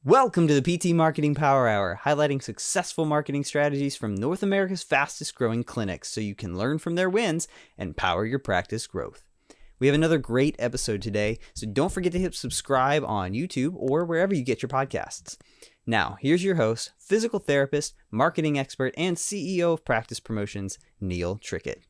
Welcome to the PT Marketing Power Hour, highlighting successful marketing strategies from North America's fastest growing clinics so you can learn from their wins and power your practice growth. We have another great episode today, so don't forget to hit subscribe on YouTube or wherever you get your podcasts. Now, here's your host, physical therapist, marketing expert, and CEO of Practice Promotions, Neil Trickett.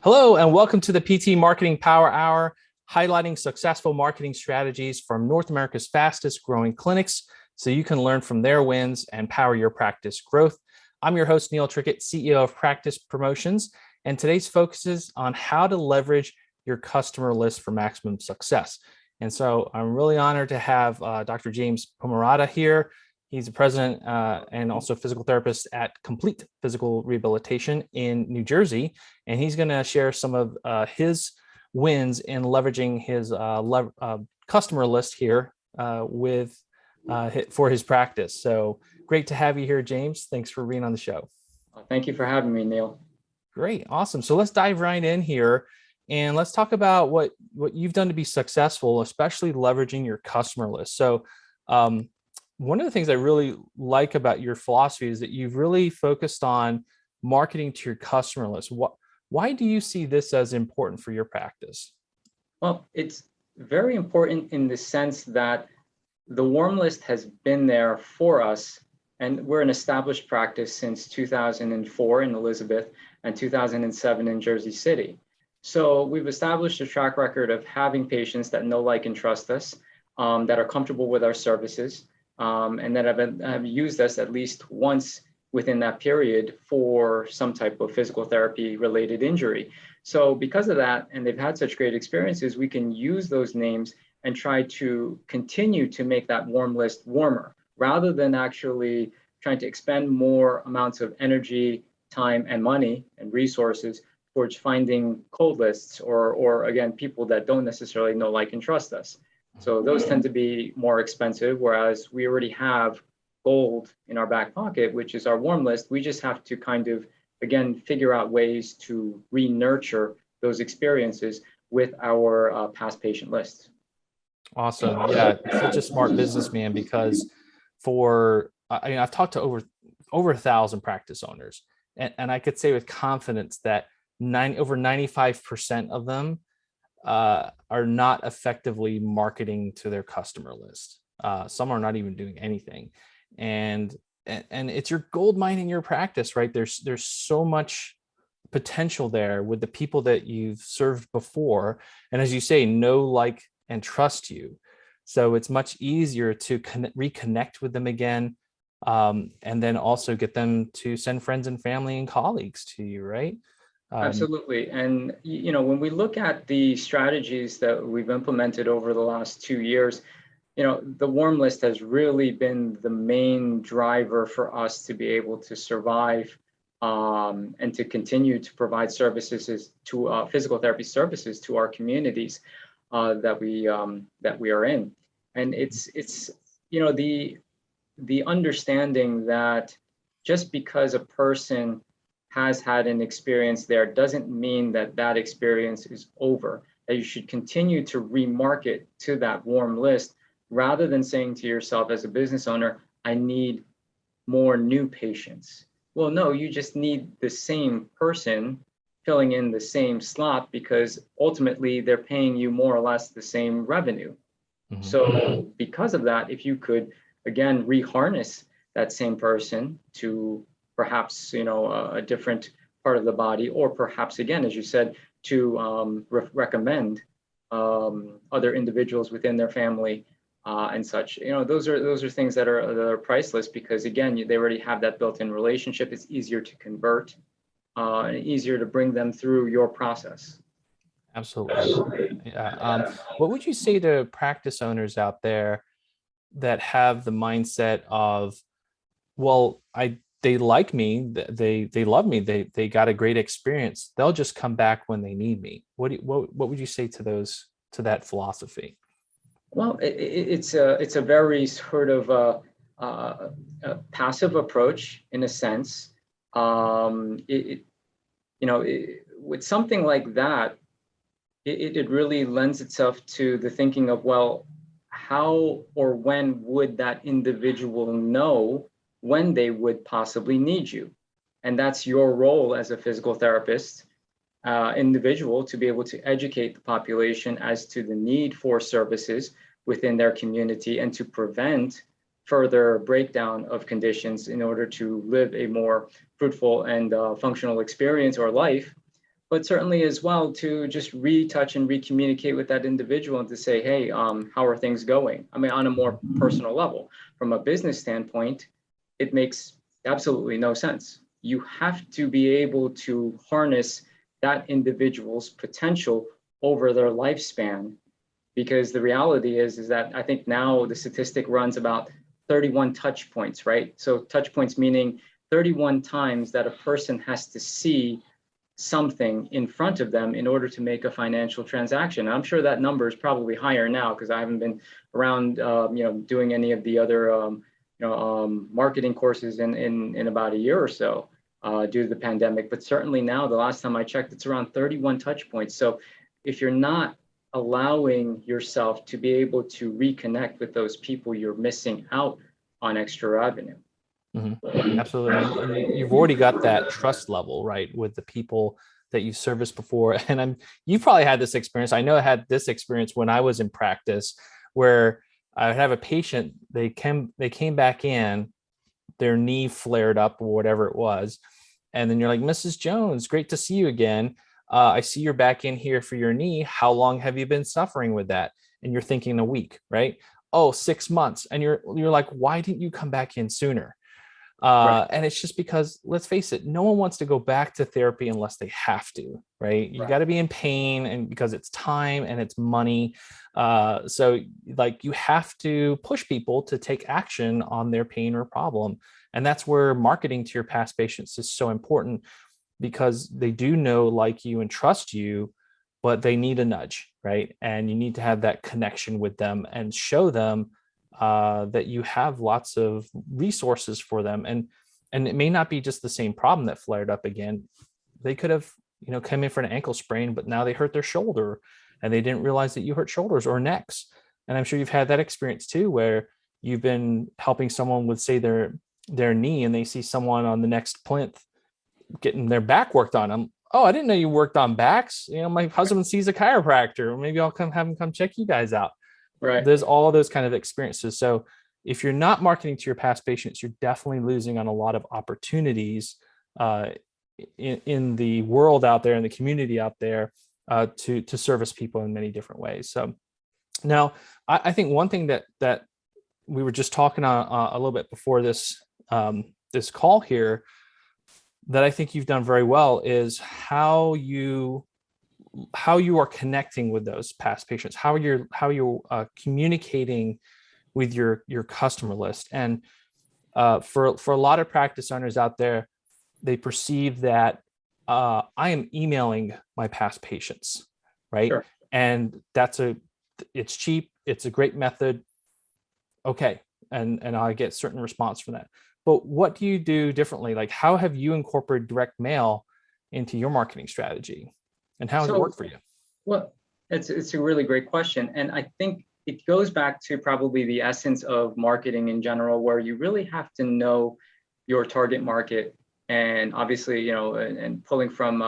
Hello, and welcome to the PT Marketing Power Hour, highlighting successful marketing strategies from North America's fastest growing clinics so you can learn from their wins and power your practice growth. I'm your host, Neil Trickett, CEO of Practice Promotions, and today's focus is on how to leverage your customer list for maximum success. And so I'm really honored to have Dr. James Pumarada here. He's the president and also physical therapist at Complete Physical Rehabilitation in New Jersey. And he's going to share some of his wins in leveraging his customer list here for his practice. So great to have you here, James. Thanks for being on the show. Thank you for having me, Neil. Great. Awesome. So let's dive right in here and let's talk about what you've done to be successful, especially leveraging your customer list. So one of the things I really like about your philosophy is that you've really focused on marketing to your customer list. Why do you see this as important for your practice? Well, it's very important in the sense that the warm list has been there for us, and we're an established practice since 2004 in Elizabeth and 2007 in Jersey City. So we've established a track record of having patients that know, like, and trust us, that are comfortable with our services, and that have used us at least once within that period for some type of physical therapy related injury. So because of that, and they've had such great experiences, we can use those names and try to continue to make that warm list warmer, rather than actually trying to expend more amounts of energy, time, and money and resources towards finding cold lists or again, people that don't necessarily know, like, and trust us. So those tend to be more expensive, whereas we already have gold in our back pocket, which is our warm list. We just have to kind of, again, figure out ways to re-nurture those experiences with our past patient list. Awesome. Yeah, such a smart businessman, because I've talked to over 1,000 practice owners, and I could say with confidence that over 95% of them are not effectively marketing to their customer list. Some are not even doing anything, and it's your gold mine in your practice, right? There's so much potential there with the people that you've served before, and as you say, know, like, and trust you. So it's much easier to reconnect with them again, and then also get them to send friends and family and colleagues to you, right? Absolutely. And, when we look at the strategies that we've implemented over the last 2 years, the warm list has really been the main driver for us to be able to survive and to continue to provide services to physical therapy services to our communities that we are in. And it's the understanding that just because a person has had an experience there doesn't mean that experience is over, that you should continue to remarket to that warm list, rather than saying to yourself as a business owner, I need more new patients. Well, no, you just need the same person filling in the same slot, because ultimately they're paying you more or less the same revenue. Mm-hmm. So because of that, if you could, again, reharness that same person to perhaps, a different part of the body, or perhaps, again, as you said, to recommend other individuals within their family and such. Those are things that are priceless, because, again, they already have that built-in relationship. It's easier to convert and easier to bring them through your process. Absolutely. Yeah. What would you say to practice owners out there that have the mindset of, well, I they like me, they love me, they got a great experience, they'll just come back when they need me. What would you say to that philosophy? Well, it's a very sort of a passive approach in a sense. With something like that, it really lends itself to the thinking of, well, how or when would that individual know when they would possibly need you? And that's your role as a physical therapist, individual, to be able to educate the population as to the need for services within their community and to prevent further breakdown of conditions in order to live a more fruitful and functional experience or life, but certainly as well to just retouch and recommunicate with that individual and to say, hey, how are things going? I mean, on a more personal level. From a business standpoint, it makes absolutely no sense. You have to be able to harness that individual's potential over their lifespan, because the reality is that I think now the statistic runs about 31 touch points, right? So touch points meaning 31 times that a person has to see something in front of them in order to make a financial transaction. I'm sure that number is probably higher now because I haven't been around, doing any of the other, marketing courses in about a year or so due to the pandemic. But certainly now, the last time I checked, it's around 31 touch points. So if you're not allowing yourself to be able to reconnect with those people, you're missing out on extra revenue. Mm-hmm. Absolutely. And you've already got that trust level, right, with the people that you've serviced before. And you probably had this experience. I know I had this experience when I was in practice where I would have a patient, they came back in, their knee flared up or whatever it was. And then you're like, Mrs. Jones, great to see you again. I see you're back in here for your knee. How long have you been suffering with that? And you're thinking a week, right? Oh, 6 months. And you're like, why didn't you come back in sooner? Right. And it's just because, let's face it, no one wants to go back to therapy unless they have to, right? You got to be in pain, and because it's time and it's money. So like you have to push people to take action on their pain or problem. And that's where marketing to your past patients is so important, because they do know, like you, and trust you, but they need a nudge, right? And you need to have that connection with them and show them that you have lots of resources for them. And it may not be just the same problem that flared up again. They could have, come in for an ankle sprain, but now they hurt their shoulder and they didn't realize that you hurt shoulders or necks. And I'm sure you've had that experience too, where you've been helping someone with, say, their knee, and they see someone on the next plinth getting their back worked on. Oh, I didn't know you worked on backs. My husband sees a chiropractor. Maybe I'll have him come check you guys out. Right. There's all those kind of experiences. So if you're not marketing to your past patients, you're definitely losing on a lot of opportunities in the world out there, in the community out there, to service people in many different ways. So now I think one thing that we were just talking on a little bit before this call here, that I think you've done very well, is how you are connecting with those past patients, how you're communicating with your customer list. And for a lot of practice owners out there, they perceive that I am emailing my past patients, right? Sure. And it's cheap, it's a great method. Okay, and I get certain response from that. But what do you do differently? Like, how have you incorporated direct mail into your marketing strategy? And how has it worked for you? Well, it's a really great question. And I think it goes back to probably the essence of marketing in general, where you really have to know your target market. And obviously, and pulling from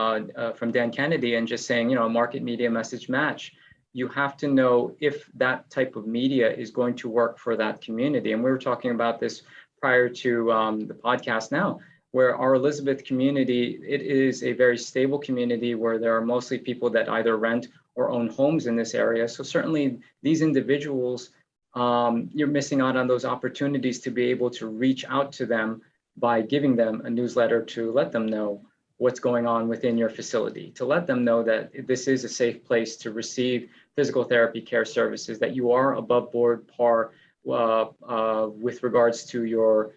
Dan Kennedy and just saying, market, media, message, match. You have to know if that type of media is going to work for that community. And we were talking about this prior to the podcast now, where our Elizabeth community, it is a very stable community where there are mostly people that either rent or own homes in this area. So certainly these individuals, you're missing out on those opportunities to be able to reach out to them by giving them a newsletter to let them know what's going on within your facility, to let them know that this is a safe place to receive physical therapy care services, that you are above board par with regards to your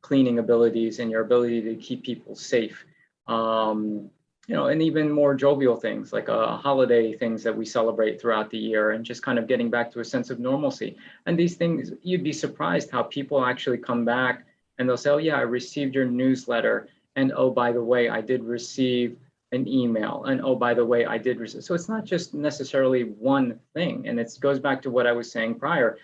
cleaning abilities and your ability to keep people safe. And even more jovial things like holiday things that we celebrate throughout the year, and just kind of getting back to a sense of normalcy. And these things, you'd be surprised how people actually come back and they'll say, oh yeah, I received your newsletter. And oh, by the way, I did receive an email. And oh, by the way, I did receive. So it's not just necessarily one thing. And it goes back to what I was saying prior,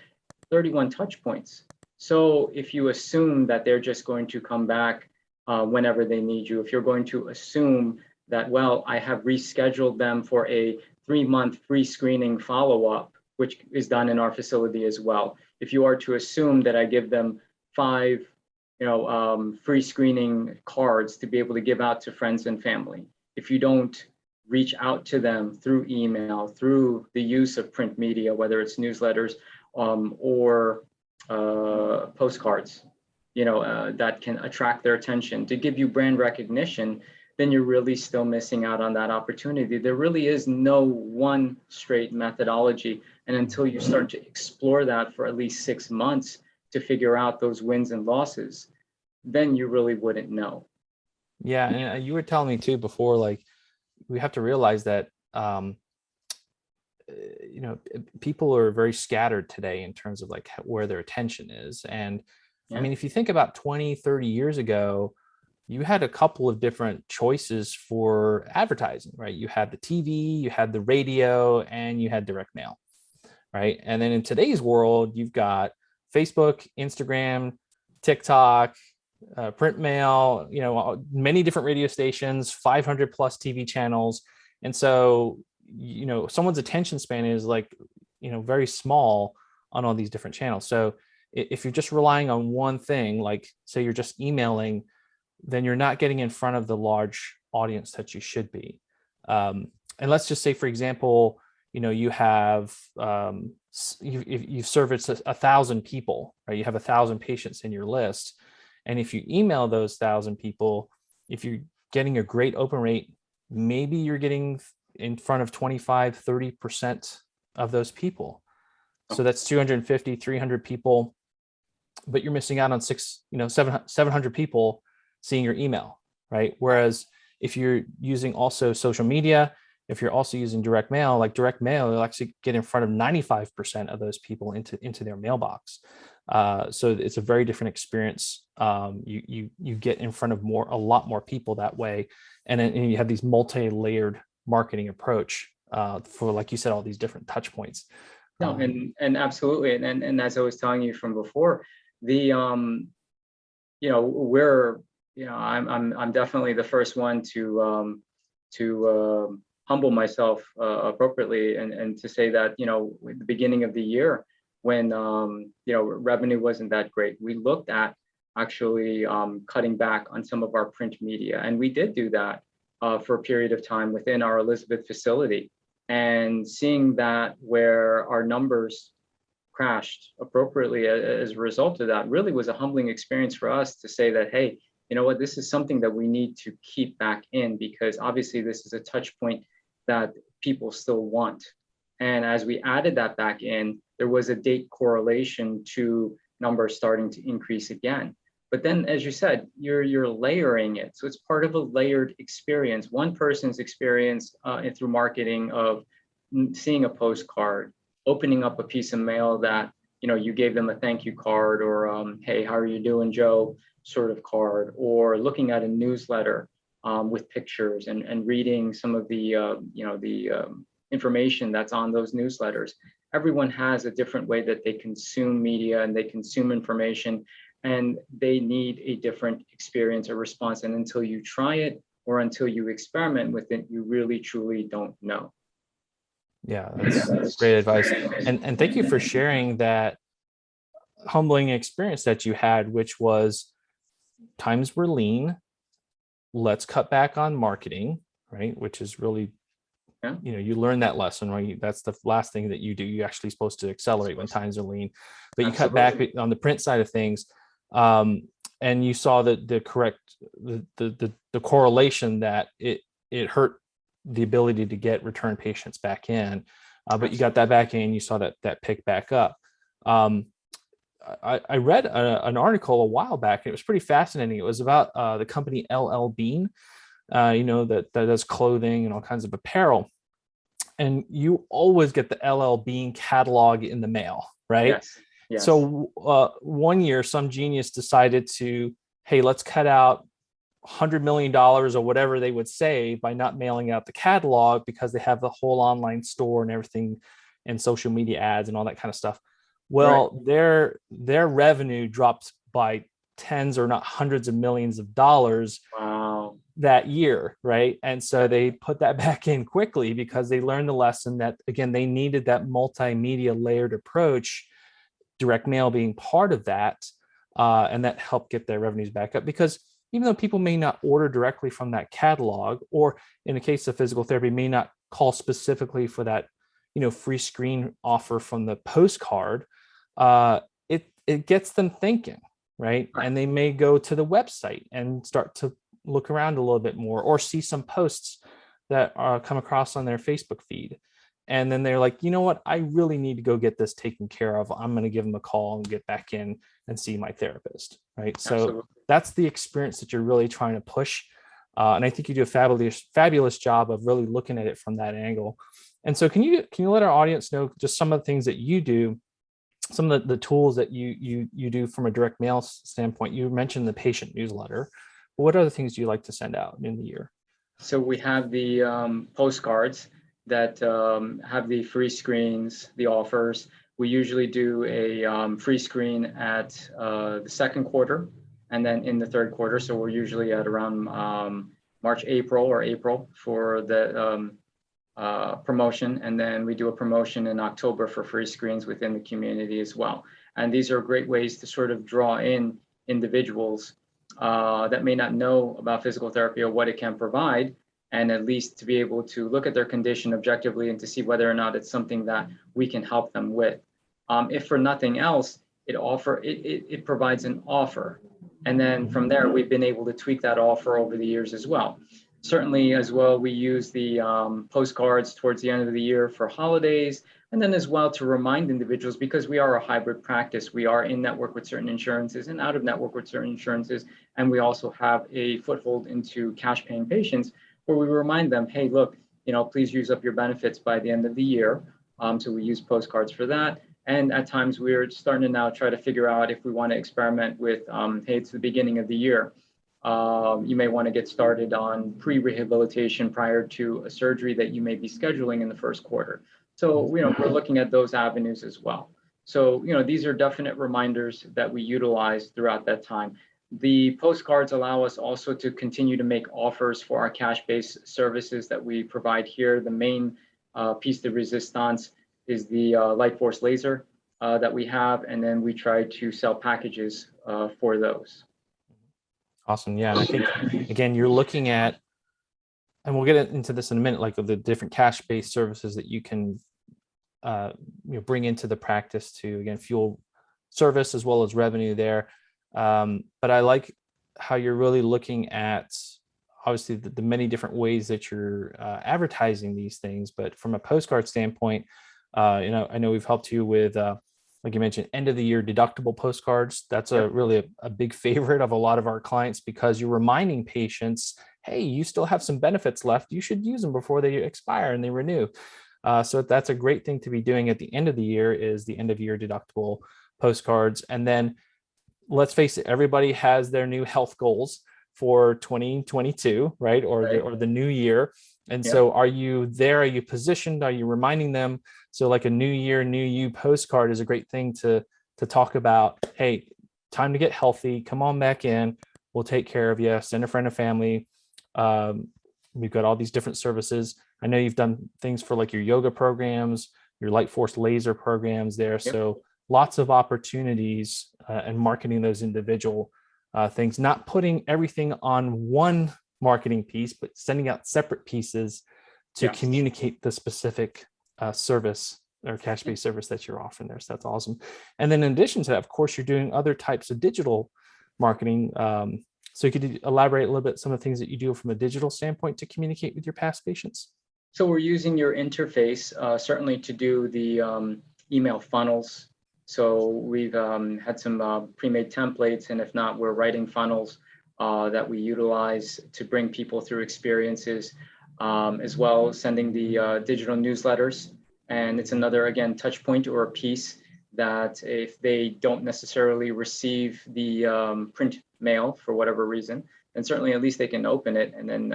31 touch points. So if you assume that they're just going to come back whenever they need you, if you're going to assume that, well, I have rescheduled them for a 3-month free screening follow-up, which is done in our facility as well. If you are to assume that I give them 5, free screening cards to be able to give out to friends and family, if you don't reach out to them through email, through the use of print media, whether it's newsletters or postcards, that can attract their attention to give you brand recognition, then you're really still missing out on that opportunity. There really is no one straight methodology. And until you start to explore that for at least 6 months to figure out those wins and losses, then you really wouldn't know. Yeah. And you were telling me too before, like, we have to realize that, people are very scattered today in terms of like where their attention is. And I mean, if you think about 20, 30 years ago, you had a couple of different choices for advertising, right? You had the TV, you had the radio, and you had direct mail, right? And then in today's world, you've got Facebook, Instagram, TikTok, print mail, many different radio stations, 500 plus TV channels. And so, someone's attention span is like, very small on all these different channels. So if you're just relying on one thing, like say you're just emailing, then you're not getting in front of the large audience that you should be. And let's just say, for example, you have, you've serviced 1,000 people, right? You have 1,000 patients in your list. And if you email those 1,000 people, if you're getting a great open rate, maybe you're getting in front of 25, 30% of those people. So that's 250, 300 people, but you're missing out on 700 people seeing your email, right? Whereas if you're using also social media, if you're also using direct mail, you'll actually get in front of 95% of those people into their mailbox. So it's a very different experience. You get in front of a lot more people that way, and you have these multi-layered marketing approach for, like you said, all these different touch points. No, and absolutely, and as I was telling you from before, I'm definitely the first one to humble myself appropriately and to say that, at the beginning of the year when, revenue wasn't that great, we looked at actually cutting back on some of our print media. And we did do that for a period of time within our Elizabeth facility, and seeing that where our numbers crashed appropriately as a result of that really was a humbling experience for us to say that, hey, you know what, this is something that we need to keep back in, because obviously this is a touch point that people still want. And as we added that back in, there was a date correlation to numbers starting to increase again. But then, as you said, you're layering it. So it's part of a layered experience. One person's experience through marketing of seeing a postcard, opening up a piece of mail that, you gave them a thank you card, or hey, how are you doing, Joe, sort of card, or looking at a newsletter with pictures and reading some of the, information that's on those newsletters. Everyone has a different way that they consume media and they consume information, and they need a different experience or response. And until you try it or until you experiment with it, you really, truly don't know. Yeah, that's great advice. And thank you for sharing that humbling experience that you had, which was times were lean. Let's cut back on marketing, right? Which is really, you learn that lesson, right? That's the last thing that you do. You're actually supposed to accelerate when times are lean, but you cut back on the print side of things. And you saw that the correlation that it hurt the ability to get return patients back in, but you got that back in, you saw that pick back up. I read an article a while back, and it was pretty fascinating. It was about the company LL Bean, that does clothing and all kinds of apparel. And you always get the LL Bean catalog in the mail, right? Yes. Yes. So one year, some genius decided to, hey, let's cut out $100 million or whatever they would say by not mailing out the catalog, because they have the whole online store and everything and social media ads and all that kind of stuff. Well, right. their revenue dropped by tens or not hundreds of millions of dollars. Wow. That year, right? And so they put that back in quickly because they learned the lesson that, again, they needed that multimedia layered approach, direct mail being part of that, and that helped get their revenues back up. Because even though people may not order directly from that catalog, or in the case of physical therapy, may not call specifically for that, free screen offer from the postcard, it gets them thinking, right? And they may go to the website and start to look around a little bit more, or see some posts that come across on their Facebook feed. And then they're like, you know what, I really need to go get this taken care of. I'm going to give them a call and get back in and see my therapist, right? Absolutely. So that's the experience that you're really trying to push. And I think you do a fabulous job of really looking at it from that angle. And so can you let our audience know just some of the things that you do, some of the tools that you do from a direct mail standpoint? You mentioned the patient newsletter. What other things do you like to send out in the year? So we have the postcards that have the free screens, the offers. We usually do a free screen at the second quarter and then in the third quarter. So we're usually at around March, April for the promotion. And then we do a promotion in October for free screens within the community as well. And these are great ways to sort of draw in individuals that may not know about physical therapy or what it can provide, and at least to be able to look at their condition objectively and to see whether or not it's something that we can help them with. If for nothing else, it provides an offer. And then from there, we've been able to tweak that offer over the years as well. Certainly as well, we use the postcards towards the end of the year for holidays, and then as well to remind individuals, because we are a hybrid practice, we are in network with certain insurances and out of network with certain insurances, and we also have a foothold into cash paying patients, where we remind them, hey, look, please use up your benefits by the end of the year. So we use postcards for that. And at times we're starting to now try to figure out if we want to experiment with, hey, it's the beginning of the year. You may want to get started on pre-rehabilitation prior to a surgery that you may be scheduling in the first quarter. So, we're looking at those avenues as well. So, these are definite reminders that we utilize throughout that time. The postcards allow us also to continue to make offers for our cash-based services that we provide here. The main piece de resistance is the light force laser that we have, and then we try to sell packages for those. Awesome. Yeah. And I think, again, you're looking at, and we'll get into this in a minute, like the different cash-based services that you can bring into the practice to, again, fuel service as well as revenue there. But I like how you're really looking at, obviously, the many different ways that you're advertising these things. But from a postcard standpoint, I know we've helped you with, like you mentioned, end of the year deductible postcards. That's really a big favorite of a lot of our clients, because you're reminding patients, hey, you still have some benefits left. You should use them before they expire and they renew. So that's a great thing to be doing at the end of the year, is the end of year deductible postcards. And then let's face it, everybody has their new health goals for 2022, right? Or the new year. And so are you there? Are you positioned? Are you reminding them? So like a new year, new you postcard is a great thing to talk about. Hey, time to get healthy. Come on back in. We'll take care of you. Send a friend and family. We've got all these different services. I know you've done things for like your yoga programs, your light force laser programs there. So lots of opportunities and marketing those individual things, not putting everything on one marketing piece, but sending out separate pieces to communicate the specific service or cash-based service that you're offering there. So that's awesome. And then in addition to that, of course, you're doing other types of digital marketing. So you could elaborate a little bit some of the things that you do from a digital standpoint to communicate with your past patients. So we're using your interface certainly to do the email funnels So we've had some pre-made templates, and if not, we're writing funnels that we utilize to bring people through experiences, as well as sending the digital newsletters. And it's another, again, touch point or a piece that if they don't necessarily receive the print mail for whatever reason, then certainly at least they can open it and then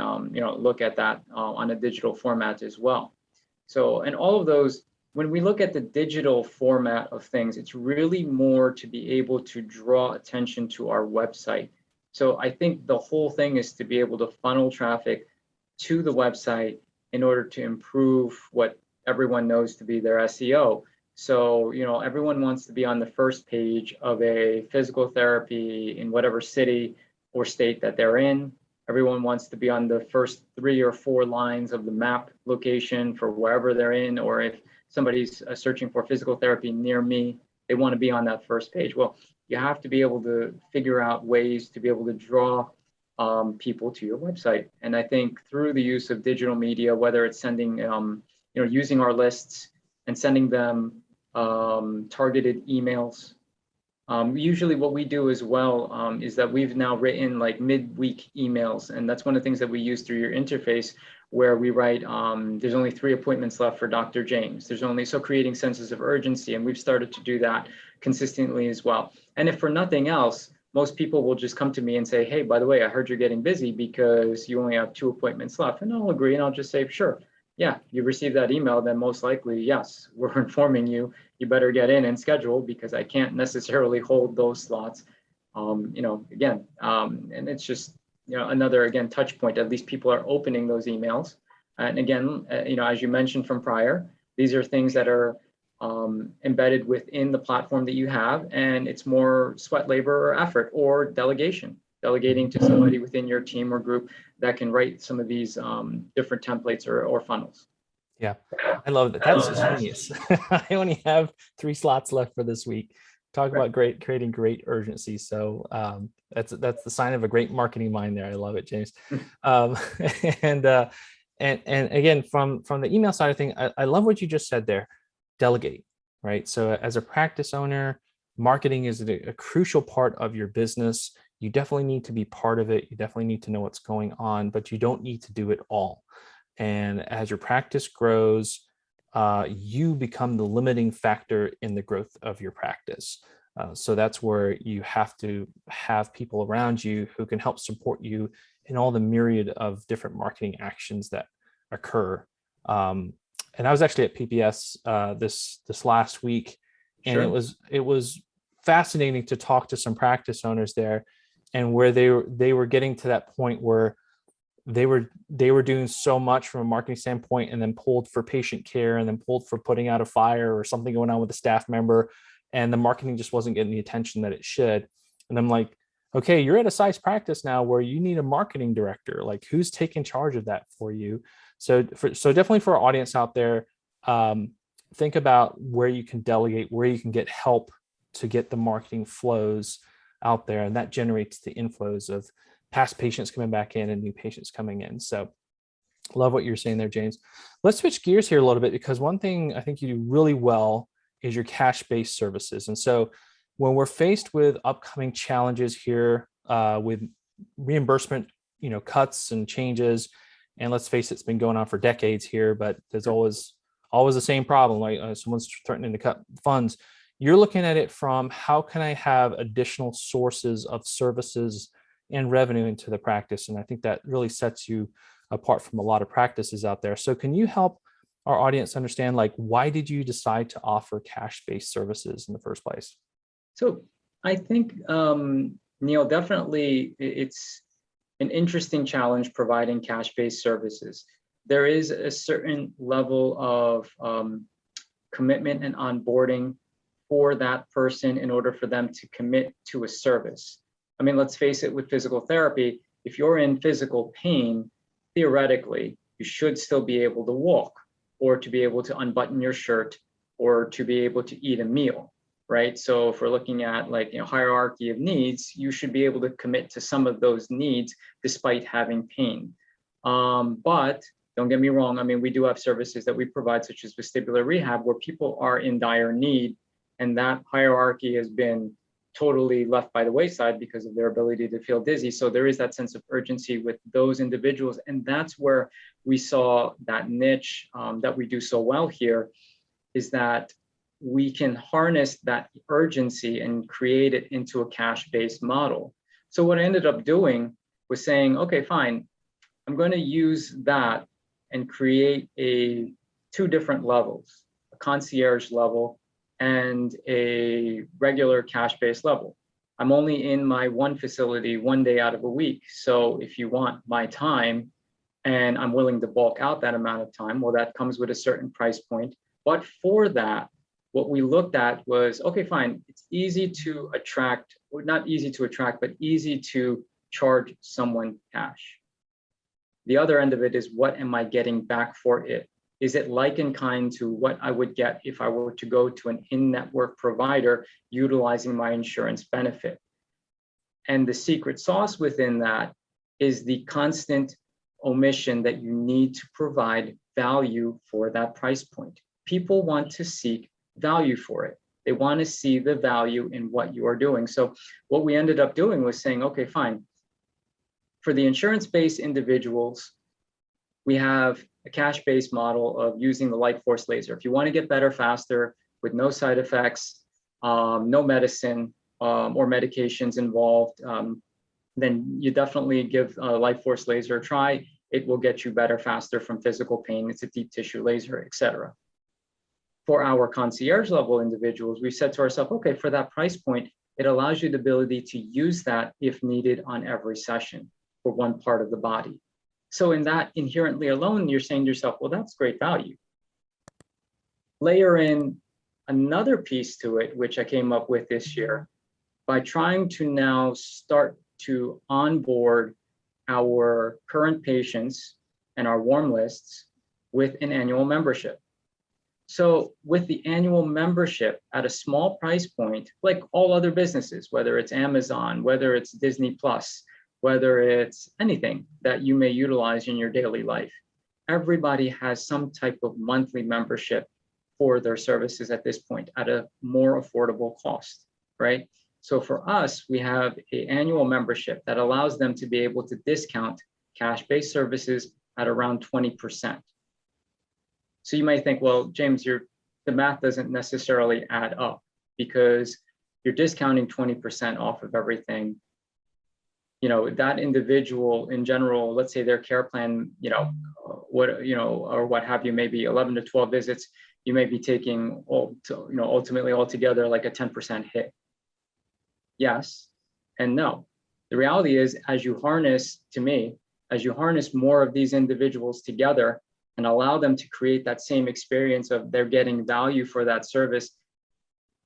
look at that on a digital format as well. So, and all of those, when we look at the digital format of things, it's really more to be able to draw attention to our website. So I think the whole thing is to be able to funnel traffic to the website in order to improve what everyone knows to be their SEO. So, everyone wants to be on the first page of a physical therapy in whatever city or state that they're in. Everyone wants to be on the first 3 or 4 lines of the map location for wherever they're in, or if somebody's searching for physical therapy near me, they want to be on that first page. Well, you have to be able to figure out ways to be able to draw people to your website. And I think through the use of digital media, whether it's sending, using our lists and sending them targeted emails. Usually what we do as well is that we've now written like midweek emails, and that's one of the things that we use through your interface, where we write, there's only 3 appointments left for Dr. James. So creating senses of urgency, and we've started to do that consistently as well. And if for nothing else, most people will just come to me and say, hey, by the way, I heard you're getting busy because you only have 2 appointments left. And I'll agree, and I'll just say, sure. Yeah, you received that email, then most likely, yes, we're informing you, you better get in and schedule, because I can't necessarily hold those slots. Again, and it's just, another, again, touch point. At least people are opening those emails. And again, as you mentioned from prior, these are things that are embedded within the platform that you have, and it's more sweat, labor, or effort, or delegating to somebody within your team or group that can write some of these different templates or funnels. Yeah, I love that. That's genius. I only have 3 slots left for this week. Talk about creating great urgency. So that's the sign of a great marketing mind there. I love it, James. And again, from the email side of things, I love what you just said there. Delegate, right? So as a practice owner, marketing is a crucial part of your business. You definitely need to be part of it. You definitely need to know what's going on, but you don't need to do it all. And as your practice grows, you become the limiting factor in the growth of your practice. So that's where you have to have people around you who can help support you in all the myriad of different marketing actions that occur. And I was actually at PPS this last week, and Sure. it was fascinating to talk to some practice owners there, and where they were getting to that point where they were doing so much from a marketing standpoint, and then pulled for patient care, and then pulled for putting out a fire or something going on with a staff member, and the marketing just wasn't getting the attention that it should. And I'm like, okay, you're at a size practice now where you need a marketing director. Like, who's taking charge of that for you? So definitely for our audience out there, think about where you can delegate, where you can get help to get the marketing flows out there, and that generates the inflows of past patients coming back in and new patients coming in. So love what you're saying there, James. Let's switch gears here a little bit, because one thing I think you do really well is your cash-based services. And so when we're faced with upcoming challenges here with reimbursement, cuts and changes, and let's face it, it's been going on for decades here, but there's always the same problem, like someone's threatening to cut funds. You're looking at it from, how can I have additional sources of services and revenue into the practice? And I think that really sets you apart from a lot of practices out there. So can you help our audience understand, like, why did you decide to offer cash-based services in the first place? So I think, Neil, definitely it's an interesting challenge providing cash-based services. There is a certain level of commitment and onboarding for that person in order for them to commit to a service. I mean, let's face it, with physical therapy, if you're in physical pain, theoretically, you should still be able to walk, or to be able to unbutton your shirt, or to be able to eat a meal, right? So if we're looking at hierarchy of needs, you should be able to commit to some of those needs despite having pain. But don't get me wrong, I mean, we do have services that we provide, such as vestibular rehab, where people are in dire need And that hierarchy has been totally left by the wayside because of their ability to feel dizzy. So there is that sense of urgency with those individuals. And that's where we saw that niche that we do so well here, is that we can harness that urgency and create it into a cash-based model. So what I ended up doing was saying, okay, fine, I'm going to use that and create two different levels, a concierge level and a regular cash-based level. I'm only in my one facility 1 day out of a week. So if you want my time and I'm willing to bulk out that amount of time, well, that comes with a certain price point. But for that, what we looked at was, okay, fine, it's easy to attract, or not easy to attract, but easy to charge someone cash. The other end of it is, what am I getting back for it? Is it like in kind to what I would get if I were to go to an in-network provider utilizing my insurance benefit? And the secret sauce within that is the constant omission that you need to provide value for that price point. People want to seek value for it. They want to see the value in what you are doing. So what we ended up doing was saying, okay, fine. For the insurance-based individuals, we have a cash-based model of using the light force laser. If you want to get better faster with no side effects, no medicine or medications involved, then you definitely give light force laser a try. It will get you better faster from physical pain. It's a deep tissue laser, et cetera. For our concierge level individuals, we said to ourselves, okay, for that price point, it allows you the ability to use that if needed on every session for one part of the body. So in that inherently alone, you're saying to yourself, well, that's great value. Layer in another piece to it, which I came up with this year, by trying to now start to onboard our current patients and our warm lists with an annual membership. So with the annual membership at a small price point, like all other businesses, whether it's Amazon, whether it's Disney Plus, whether it's anything that you may utilize in your daily life, everybody has some type of monthly membership for their services at this point at a more affordable cost, right? So for us, we have an annual membership that allows them to be able to discount cash-based services at around 20%. So you might think, well, James, the math doesn't necessarily add up because you're discounting 20% off of everything. That individual in general, let's say their care plan, or what have you, maybe 11 to 12 visits, you may be taking ultimately altogether like a 10% hit. Yes and no. The reality is, as you harness more of these individuals together and allow them to create that same experience of they're getting value for that service,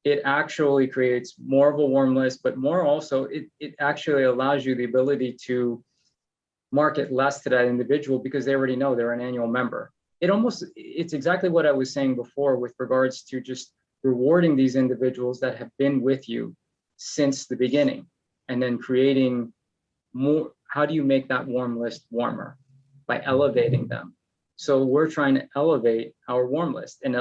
it actually creates more of a warm list, but more also, it actually allows you the ability to market less to that individual because they already know they're an annual member. It's exactly what I was saying before with regards to just rewarding these individuals that have been with you since the beginning, and then creating more. How do you make that warm list warmer? By elevating them. So we're trying to elevate our warm list, and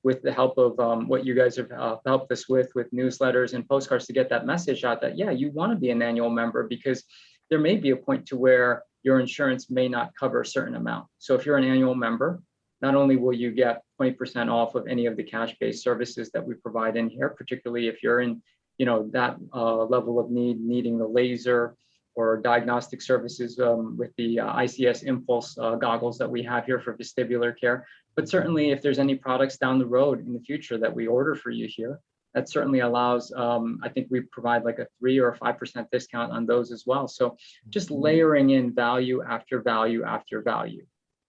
with the help of what you guys have helped us with newsletters and postcards to get that message out that, yeah, you want to be an annual member because there may be a point to where your insurance may not cover a certain amount. So if you're an annual member, not only will you get 20% off of any of the cash-based services that we provide in here, particularly if you're in that level of needing the laser or diagnostic services with the ICS Impulse goggles that we have here for vestibular care. But certainly if there's any products down the road in the future that we order for you here, that certainly allows, I think we provide like a 3 or 5% discount on those as well. So just layering in value after value after value.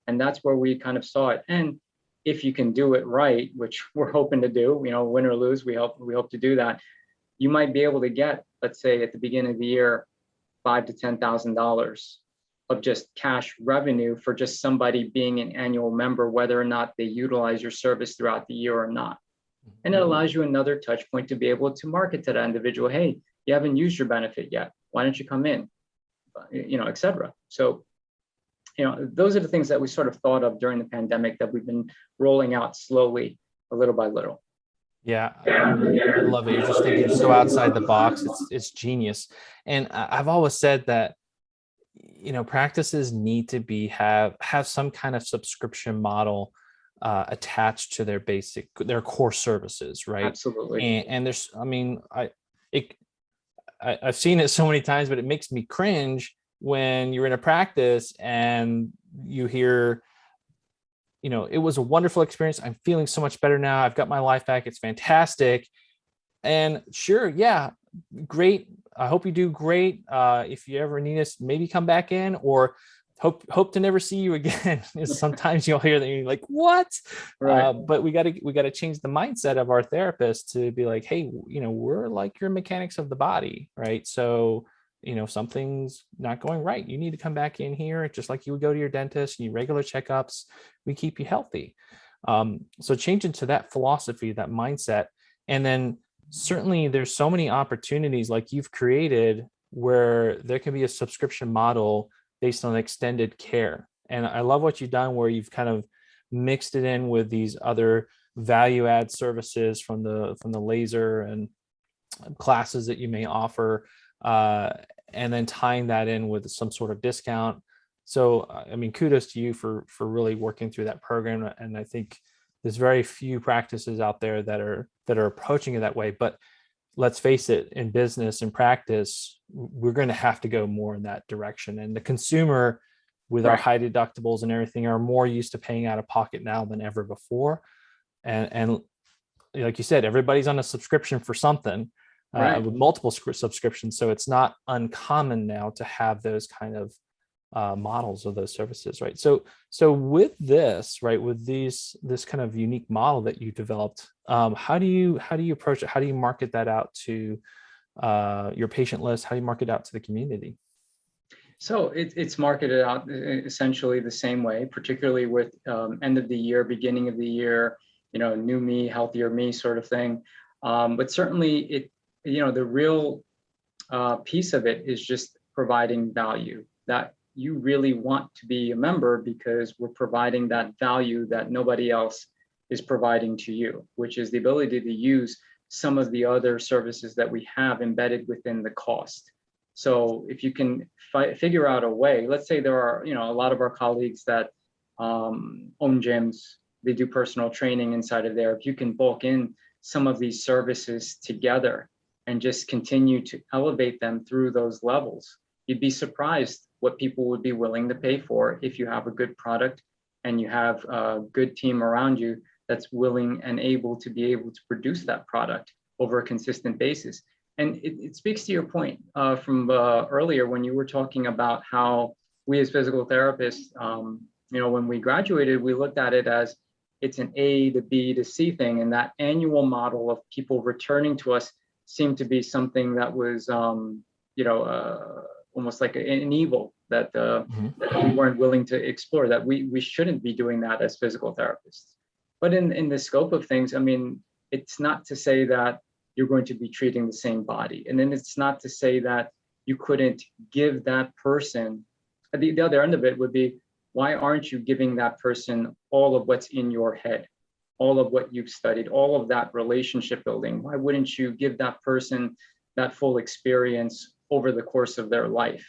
And that's where we kind of saw it. And if you can do it right, which we're hoping to do, win or lose, we hope to do that. You might be able to get, let's say at the beginning of the year, $5,000 to $10,000 of just cash revenue for just somebody being an annual member, whether or not they utilize your service throughout the year or not. And it allows you another touch point to be able to market to that individual. Hey, you haven't used your benefit yet. Why don't you come in? Et cetera. So, those are the things that we sort of thought of during the pandemic that we've been rolling out slowly, a little by little. Yeah, I love it. You're just thinking so outside the box. It's genius. And I've always said that, practices need to have some kind of subscription model attached to their core services, right? Absolutely. And there's, it, I've seen it so many times, but it makes me cringe when you're in a practice and you hear, it was a wonderful experience. I'm feeling so much better now. I've got my life back. It's fantastic. And sure, yeah, great. I hope you do great. If you ever need us, maybe come back in, or hope to never see you again. Sometimes you'll hear that you're like, what? Right. But we gotta change the mindset of our therapist to be like, hey, we're like your mechanics of the body, right? So, something's not going right. You need to come back in here, just like you would go to your dentist. You need regular checkups. We keep you healthy. So change into that philosophy, that mindset, and then certainly there's so many opportunities like you've created where there can be a subscription model based on extended care. And I love what you've done where you've kind of mixed it in with these other value add services from the laser and classes that you may offer, and then tying that in with some sort of discount. So, kudos to you for really working through that program. And I think there's very few practices out there that are approaching it that way. But let's face it, in business and practice, we're going to have to go more in that direction. And the consumer, with our high deductibles and everything, are more used to paying out of pocket now than ever before. And like you said, everybody's on a subscription for something, with multiple subscriptions. So it's not uncommon now to have those kind of models of those services, right? So with this, right, with this kind of unique model that you developed, how do you approach it? How do you market that out to your patient list? How do you market out to the community? So it's marketed out essentially the same way, particularly with end of the year, beginning of the year, new me, healthier me sort of thing. But certainly the real piece of it is just providing value, that you really want to be a member because we're providing that value that nobody else is providing to you, which is the ability to use some of the other services that we have embedded within the cost. So if you can figure out a way, let's say there are, a lot of our colleagues that own gyms, they do personal training inside of there. If you can bulk in some of these services together and just continue to elevate them through those levels, you'd be surprised what people would be willing to pay for if you have a good product and you have a good team around you that's willing and able to produce that product over a consistent basis. And it speaks to your point from earlier when you were talking about how we as physical therapists, when we graduated, we looked at it as it's an A to B to C thing. And that annual model of people returning to us seemed to be something that was, almost like an evil that we weren't willing to explore, that we shouldn't be doing that as physical therapists. But in the scope of things, it's not to say that you're going to be treating the same body. And then it's not to say that you couldn't give that person, the other end of it would be, why aren't you giving that person all of what's in your head, all of what you've studied, all of that relationship building? Why wouldn't you give that person that full experience over the course of their life?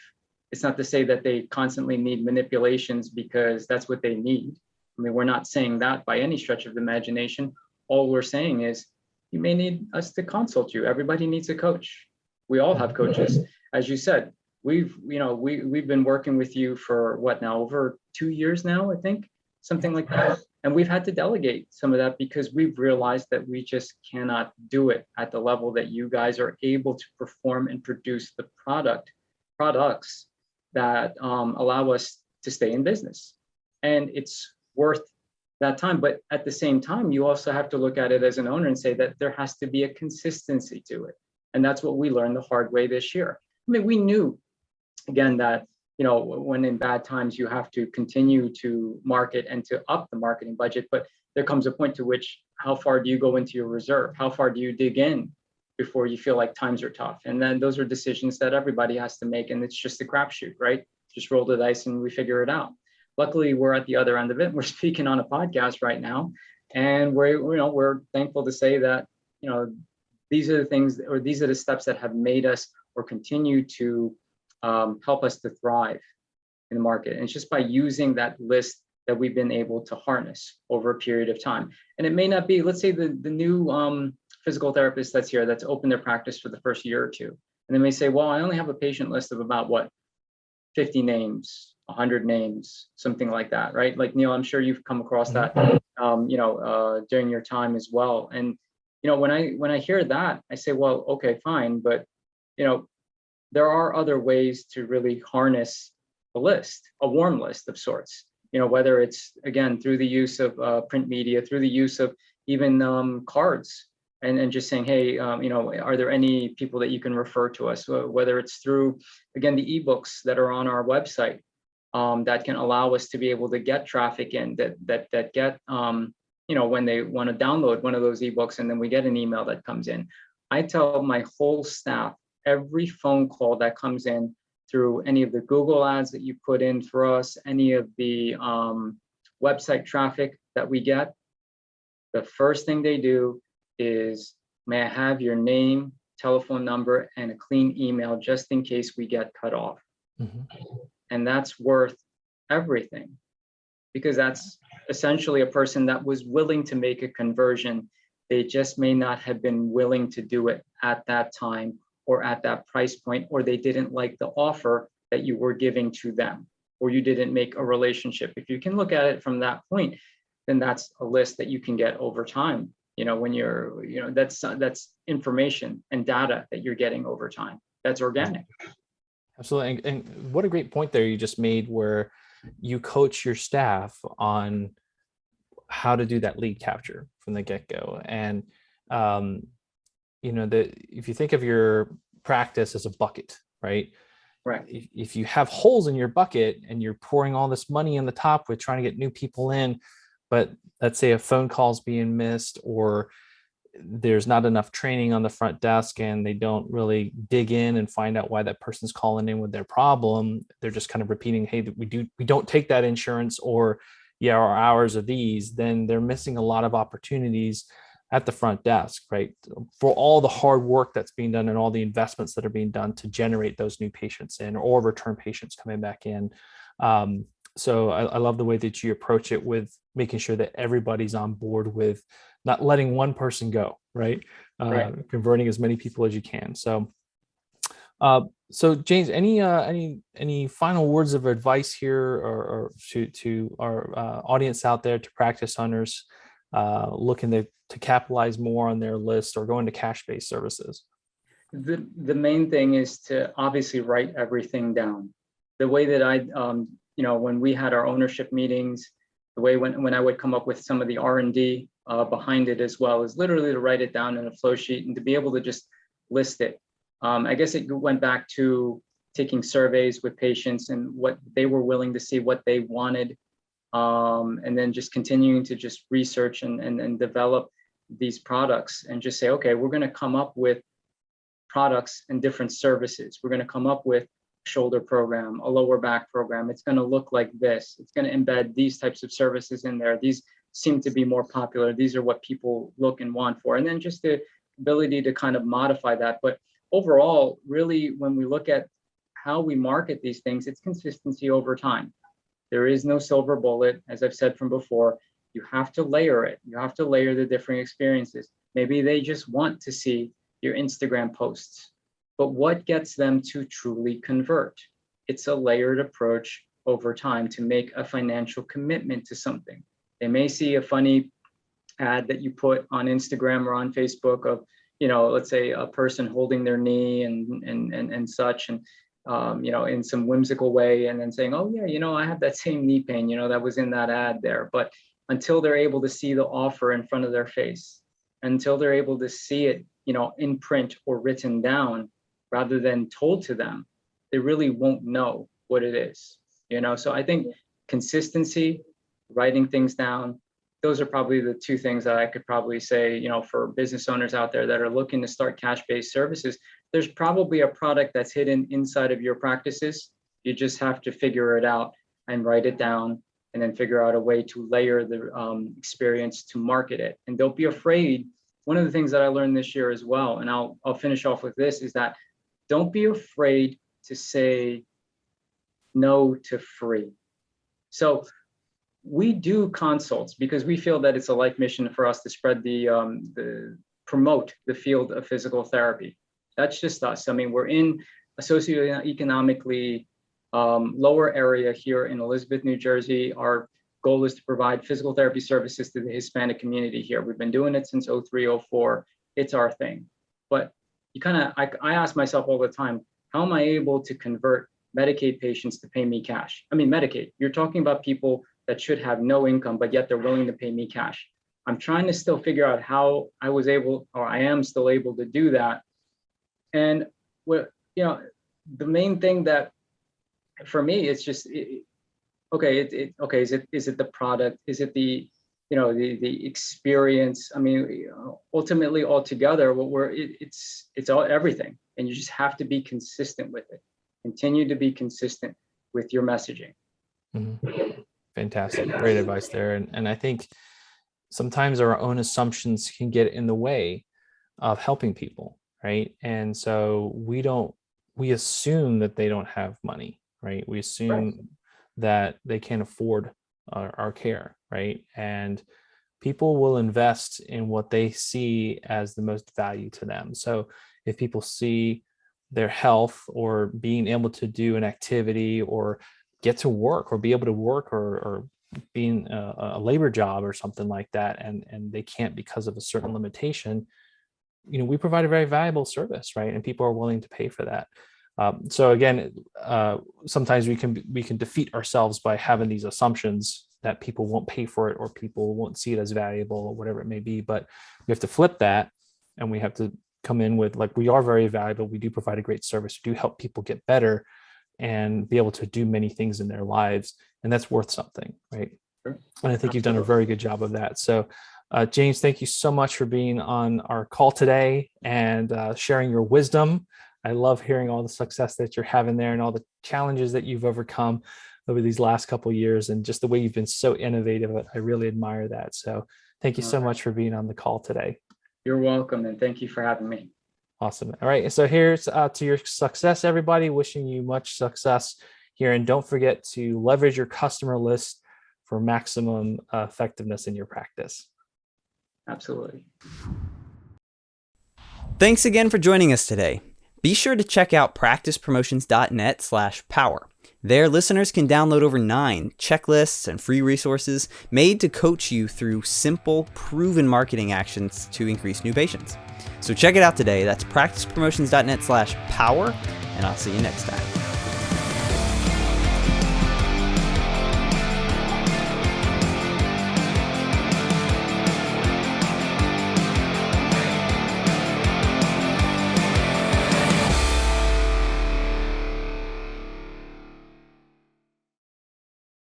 It's not to say that they constantly need manipulations because that's what they need. We're not saying that by any stretch of the imagination. All we're saying is you may need us to consult you. Everybody needs a coach. We all have coaches. As you said, we've been working with you for what now, over 2 years now, I think, something like that. And we've had to delegate some of that because we've realized that we just cannot do it at the level that you guys are able to perform and produce the products that allow us to stay in business. And it's worth that time. But at the same time, you also have to look at it as an owner and say that there has to be a consistency to it. And that's what we learned the hard way this year. We knew, again, that when in bad times you have to continue to market and to up the marketing budget, but there comes a point to which, how far do you go into your reserve? How far do you dig in before you feel like times are tough? And then those are decisions that everybody has to make, and it's just a crapshoot, right? Just roll the dice and we figure it out. Luckily, we're at the other end of it. We're speaking on a podcast right now, and we're thankful to say that you know, these are the things, or these are the steps that have made us or continue to help us to thrive in the market. And it's just by using that list that we've been able to harness over a period of time. And it may not be, let's say the new physical therapist that's here, that's opened their practice for the first year or two. And they may say, well, I only have a patient list of about 50 names, 100 names, something like that, right? Like, Neil, I'm sure you've come across that, during your time as well. And, when I hear that, I say, well, okay, fine. But, there are other ways to really harness a list, a warm list of sorts, whether it's, again, through the use of print media, through the use of even cards, and just saying, hey, are there any people that you can refer to us? Whether it's through, again, the ebooks that are on our website that can allow us to be able to get traffic in, that get, when they want to download one of those ebooks, and then we get an email that comes in. I tell my whole staff, every phone call that comes in through any of the Google ads that you put in for us, any of the website traffic that we get, the first thing they do is, may I have your name, telephone number, and a clean email just in case we get cut off. And that's worth everything, because that's essentially a person that was willing to make a conversion. They just may not have been willing to do it at that time or at that price point, or they didn't like the offer that you were giving to them, or you didn't make a relationship. If you can look at it from that point, then that's a list that you can get over time. When you're, that's information and data that you're getting over time. That's organic. Absolutely. And what a great point there you just made, where you coach your staff on how to do that lead capture from the get-go. And, if you think of your practice as a bucket, right? Right. If you have holes in your bucket and you're pouring all this money in the top with trying to get new people in, but let's say a phone call's being missed, or there's not enough training on the front desk and they don't really dig in and find out why that person's calling in with their problem. They're just kind of repeating, hey, we don't take that insurance, or yeah, our hours are these. Then they're missing a lot of opportunities at the front desk, right? For all the hard work that's being done and all the investments that are being done to generate those new patients in, or return patients coming back in. So I love the way that you approach it, with making sure that everybody's on board with not letting one person go, right? Converting as many people as you can. So, so James, any final words of advice here, or to our audience out there, to practice owners looking to capitalize more on their list or go into cash-based services? The main thing is to obviously write everything down. The way that I when we had our ownership meetings, the way when I would come up with some of the R&D behind it as well, is literally to write it down in a flow sheet and to be able to just list it. I guess it went back to taking surveys with patients and what they were willing to see, what they wanted, and then just continuing to just research and develop these products, and just say, okay, we're going to come up with products and different services. We're going to come up with shoulder program, a lower back program. It's going to look like this. It's going to embed these types of services in there. These seem to be more popular. These are what people look and want for. And then just the ability to kind of modify that. But overall, really, when we look at how we market these things, it's consistency over time. There is no silver bullet, as I've said from before. You have to layer it. You have to layer the different experiences. Maybe they just want to see your Instagram posts, but what gets them to truly convert? It's a layered approach over time to make a financial commitment to something. They may see a funny ad that you put on Instagram or on Facebook of, let's say a person holding their knee and such, and in some whimsical way, and then saying, oh yeah, I have that same knee pain, that was in that ad there. But until they're able to see the offer in front of their face, until they're able to see it, in print or written down rather than told to them, they really won't know what it is, So I think consistency, writing things down, those are probably the two things that I could probably say, for business owners out there that are looking to start cash-based services. There's probably a product that's hidden inside of your practices. You just have to figure it out and write it down, and then figure out a way to layer the experience to market it. And don't be afraid one of the things that I learned this year as well, and I'll finish off with this, is that don't be afraid to say no to free. So we do consults because we feel that it's a life mission for us to spread promote the field of physical therapy. That's just us. I mean, we're in a socioeconomically lower area here in Elizabeth, New Jersey. Our goal is to provide physical therapy services to the Hispanic community here. We've been doing it since 03, 04. It's our thing. But I ask myself all the time, how am I able to convert Medicaid patients to pay me cash? I mean, Medicaid, you're talking about people that should have no income, but yet they're willing to pay me cash. I'm trying to still figure out how I am still able to do that. And the main thing that for me, it's just, is it the product? Is it the experience? I mean, ultimately altogether, it's all everything. And you just have to be consistent with it. Continue to be consistent with your messaging. Mm-hmm. Fantastic. Great advice there. And I think sometimes our own assumptions can get in the way of helping people, right? And so we assume that they don't have money, right? We assume that they can't afford our care, right? And people will invest in what they see as the most value to them. So if people see their health or being able to do an activity or get to work or be able to work or being a labor job or something like that, and they can't because of a certain limitation, we provide a very valuable service, right? And people are willing to pay for that. So again, sometimes we can defeat ourselves by having these assumptions that people won't pay for it or people won't see it as valuable or whatever it may be. But we have to flip that, and we have to come in with, like, we are very valuable. We do provide a great service. We do help people get better and be able to do many things in their lives, and that's worth something, right? Sure. And I think you've done a very good job of that. So James, thank you so much for being on our call today and sharing your wisdom. I love hearing all the success that you're having there and all the challenges that you've overcome over these last couple of years, and just the way you've been so innovative. I really admire that. So thank you so much for being on the call today. You're welcome. And thank you for having me. Awesome. All right. So here's to your success, everybody. Wishing you much success here. And don't forget to leverage your customer list for maximum effectiveness in your practice. Absolutely. Thanks again for joining us today. Be sure to check out practicepromotions.net/power. There, listeners can download over 9 checklists and free resources made to coach you through simple, proven marketing actions to increase new patients. So check it out today. That's practicepromotions.net/power, and I'll see you next time.